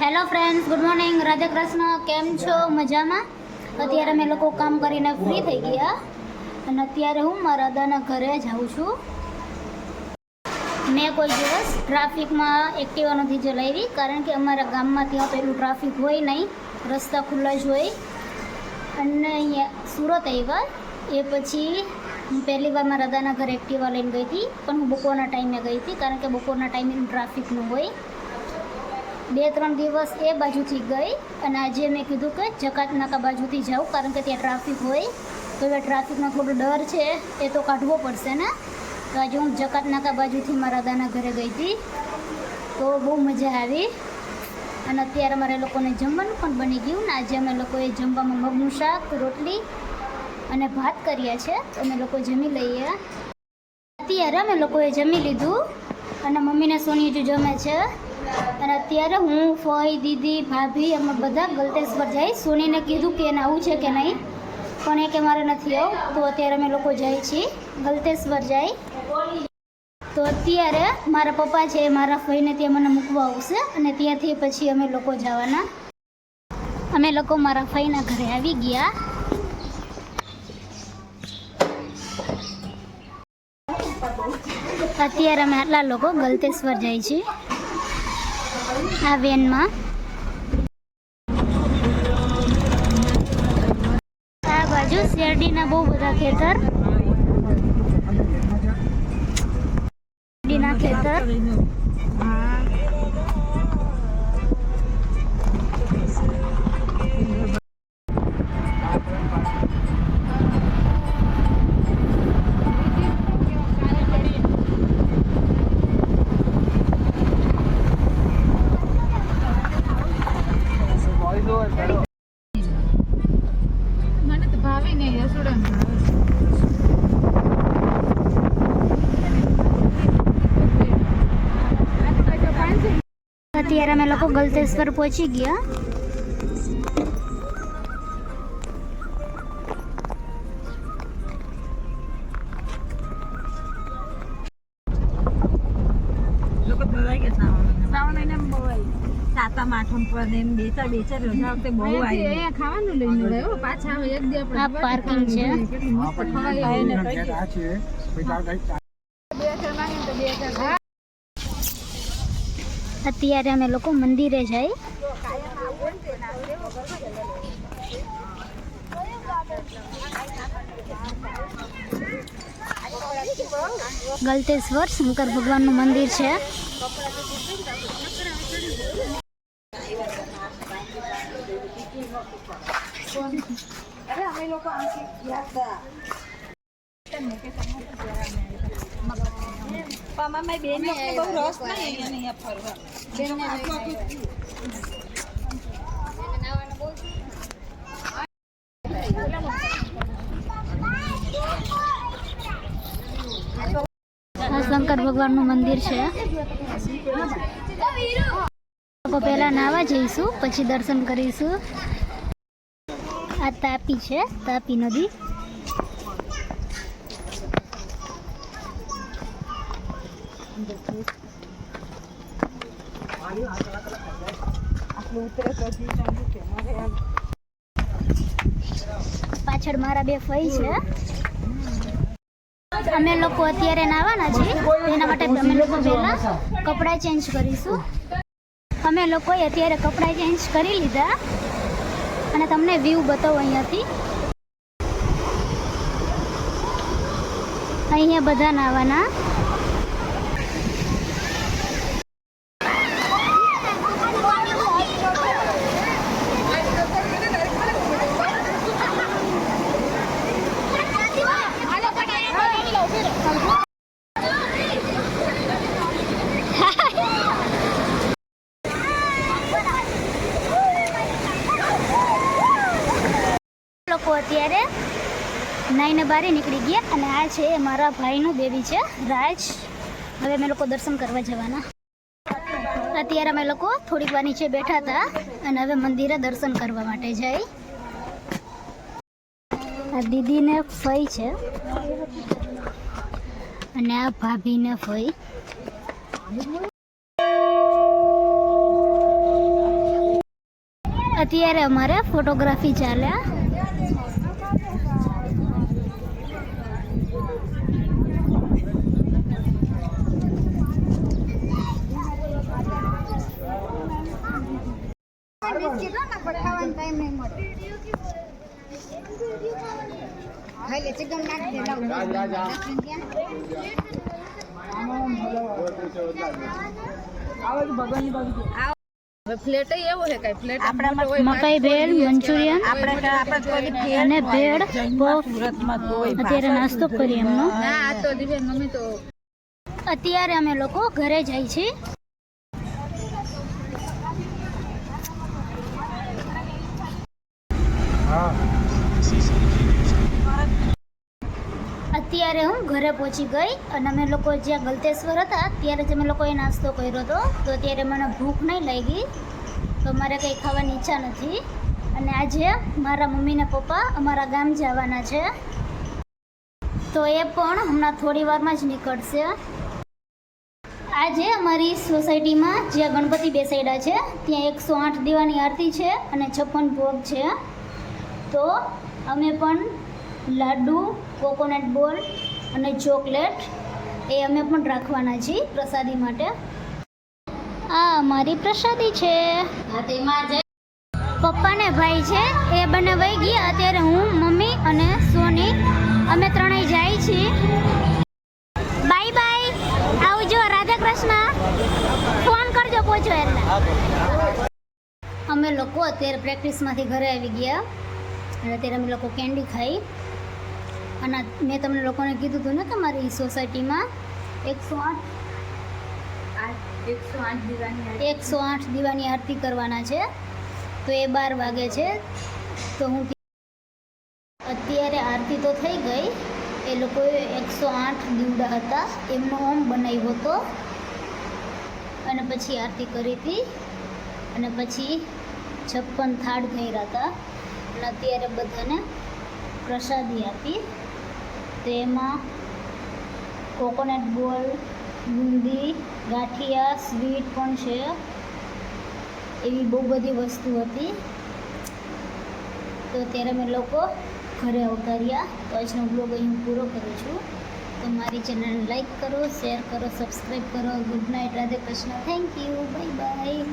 Hello friends, good morning, Radhe Krishna. કેમ છો? મજામાં? અત્યારે અમે લોકો કામ કરીને ફ્રી થઈ ગયા અને અત્યારે હું મારા દાદાના ઘરે જાઉં છું. મેં કોઈ દિવસ ટ્રાફિકમાં એક્ટિવા નથી ચલાવી, કારણ કે અમારા ગામમાં ત્યાં તો એટલું ટ્રાફિક હોય નહીં, રસ્તા ખુલ્લા જ હોય. અને અહીંયા સુરત આવ્યા એ પછી હું પહેલી વાર મારા દાદાના ઘરે એક્ટિવા લઈને ગઈ હતી, પણ હું બપોરના ટાઈમે ગઈ હતી, કારણ કે બપોરના ટાઈમે ટ્રાફિક ન હોય. 2-3 દિવસ એ બાજુથી ગઈ અને આજે મેં કીધું કે જકાત નાકા બાજુથી જાઉં, કારણ કે ત્યાં ટ્રાફિક હોય. તો હવે ટ્રાફિકનો થોડો ડર છે, એ તો કાઢવો પડશે ને. તો આજે હું જકાત નાકા બાજુથી મારા દાદાના ઘરે ગઈ હતી, તો બહુ મજા આવી. અને અત્યારે અમારે લોકોને જમવાનું પણ બની ગયું ને. આજે અમે લોકોએ જમવામાં મગનું શાક, રોટલી અને ભાત કર્યા છે. અમે લોકો જમી લઈએ. અત્યારે અમે લોકોએ જમી લીધું અને મમ્મીને સોની હજુ જમે છે. અને અત્યારે હું, ફઈ, દીદી, ભાભી અમે બધા ગલતેશ્વર જાય. સોનીને કીધું કે એને આવું છે કે નહીં, પણ એ કે મારે નથી આવું. તો અત્યારે અમે લોકો જાય છીએ ગલતેશ્વર જાય. તો અત્યારે મારા પપ્પા છે, મારા ફઈને ત્યાં મને મૂકવા આવશે અને ત્યાંથી પછી અમે લોકો જવાના. અમે લોકો મારા ફઈના ઘરે આવી ગયા. અત્યારે અમે આટલા લોકો ગલતેશ્વર જાય છીએ આ વેનમાં. આ બાજુ શેરડીના બહુ બધા ખેતર, શેરડીના ખેતર. અત્યારે અમે લોકો ગલતેશ્વર પહોંચી ગયા. પાર્કિંગ છે. અત્યારે અમે લોકો મંદિરે જાય. ગલતેશ્વર શંકર ભગવાનનું મંદિર છે. શંકર ભગવાનનું મંદિર છે. પહેલા નાવા જઈશું, પછી દર્શન કરીશું. આ તાપી છે, તાપી નદી. પાછળ મારા બે ફઈ છે. અમે લોકો અત્યારે નાવાના છીએ, એના માટે અમે લોકો પહેલા કપડાં ચેન્જ કરીશું. અમે લોકોએ અત્યારે કપડાં ચેન્જ કરી લીધા અને તમને વ્યૂ બતાવો અહીંયાથી. અહીંયા બધા નાવાના. લોકો અત્યારે નાઈને બારે નીકળી ગયા અને આ છે મારા ભાઈનું બેબી છે, રાજ. હવે અમે લોકો દર્શન કરવા જવાના. અત્યારે અમે લોકો થોડીક વાર નીચે બેઠા હતા અને હવે મંદિરે દર્શન કરવા માટે જાય. આ દીદીને ફઈ છે અને આ ભાભીને ફઈ. અત્યારે અમારે ફોટોગ્રાફી ચાલ્યા. ફ્લેટ એવો છે કઈ ફ્લેટ મકાઈ ભેળ, મંચુરિયન અને ભેળ પફ. અત્યારે નાસ્તો કરીએ એમનો. ના આ તો દીવે મમ્મી તો અત્યારે અમે લોકો ઘરે જાય છીએ. અત્યારે હું ઘરે પહોંચી ગઈ અને અમે લોકો જ્યાં ગલતેશ્વર હતા ત્યારે જ અમે લોકોએ નાસ્તો કર્યો હતો. તો અત્યારે મને ભૂખ નહીં લાગી, તો મારે કંઈ ખાવાની ઈચ્છા નથી. અને આજે મારા મમ્મી ને પપ્પા અમારા ગામ જવાના છે, તો એ પણ હમણાં થોડી વારમાં જ નીકળશે. આજે અમારી સોસાયટીમાં જ્યાં ગણપતિ બેસાડ્યા છે ત્યાં 108 દીવાની આરતી છે અને 56 ભોગ છે. તો અમે પણ લાડુ, કોકોનટ બોલ અને ચોકલેટ એ અમે પણ રાખવાના છીએ પ્રસાદી માટે. આ અમારી પ્રસાદી છે. પપ્પા ને ભાઈ છે એ બંને વહી ગયા. અત્યારે હું, મમ્મી અને સોની અમે ત્રણેય જાય છીએ. બાય બાય, આવજો. રાધા કૃષ્ણ. ફોન કરજો પહોંચો એટલે. અમે લોકો અત્યારે પ્રેક્ટિસમાંથી ઘરે આવી ગયા અને અત્યારે અમે લોકો કેન્ડી ખાઈ. અને મેં તમને લોકોને કીધું હતું ને કે મારી સોસાયટીમાં 108 દીવાની આરતી કરવાના છે. તો એ 12 વાગે છે. તો હું અત્યારે આરતી તો થઈ ગઈ. એ લોકોએ 108 દીવડા હતા એમનો હોમ બનાવ્યો હતો અને પછી આરતી કરી હતી અને પછી 56 થાળ કર્યા હતા અને અત્યારે બધાને પ્રસાદી આપી. તો એમાં કોકોનટ બોલ, બુંદી, ગાંઠિયા, સ્વીટ પણ છે. એવી બહુ બધી વસ્તુ હતી. તો અત્યારે અમે લોકો ઘરે અવતાર્યા. તો આજનો બ્લોગ અહીં હું પૂરો કરું છું. તો મારી ચેનલને લાઈક કરો, શેર કરો, સબસ્ક્રાઈબ કરો. Good night. Radhe Krishna. Thank you. Bye bye.